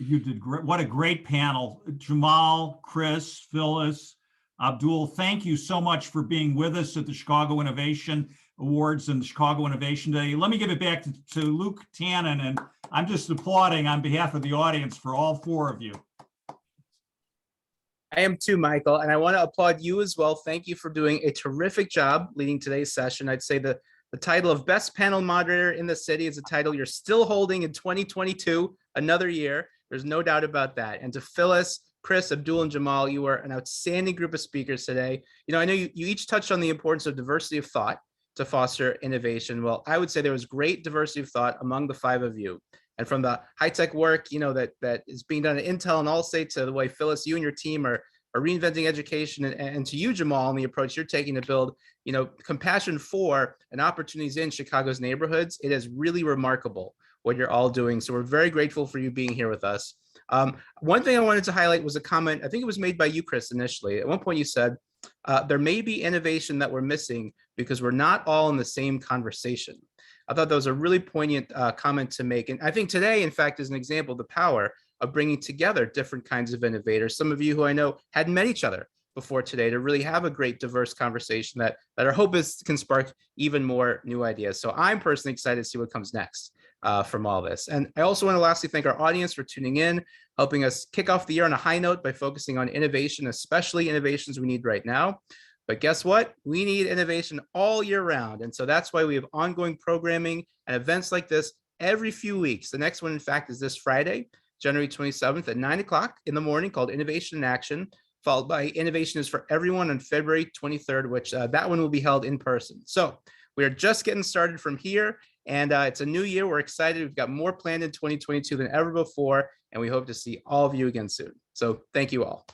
You did great. What a great panel. Jamal, Chris, Phyllis, Abdul, thank you so much for being with us at the Chicago Innovation Awards and the Chicago Innovation Day. Let me give it back to Luke Tannen, and I'm just applauding on behalf of the audience for all 4 of you. I am too, Michael, and I want to applaud you as well. Thank you for doing a terrific job leading today's session. I'd say the title of Best Panel Moderator in the City is a title you're still holding in 2022, another year. There's no doubt about that. And to Phyllis, Chris, Abdul, and Jamal, you are an outstanding group of speakers today. I know you each touched on the importance of diversity of thought to foster innovation. Well, I would say there was great diversity of thought among the 5 of you. And from the high-tech work, that is being done at Intel and Allstate, to the way, Phyllis, you and your team are reinventing education, and to you, Jamal, and the approach you're taking to build, compassion for and opportunities in Chicago's neighborhoods. It is really remarkable what you're all doing. So we're very grateful for you being here with us. One thing I wanted to highlight was a comment, I think it was made by you, Chris, initially. At one point you said, there may be innovation that we're missing because we're not all in the same conversation. I thought that was a really poignant comment to make. And I think today, in fact, is an example of the power of bringing together different kinds of innovators. Some of you who I know hadn't met each other before today, to really have a great diverse conversation that our hope is can spark even more new ideas. So I'm personally excited to see what comes next from all this. And I also want to lastly thank our audience for tuning in, helping us kick off the year on a high note by focusing on innovation, especially innovations we need right now. But guess what? We need innovation all year round. And so that's why we have ongoing programming and events like this every few weeks. The next one, in fact, is this Friday, January 27th at 9 o'clock in the morning, called Innovation in Action, followed by Innovation is for Everyone on February 23rd, which that one will be held in person. So we are just getting started from here, and it's a new year. We're excited. We've got more planned in 2022 than ever before, and we hope to see all of you again soon. So thank you all.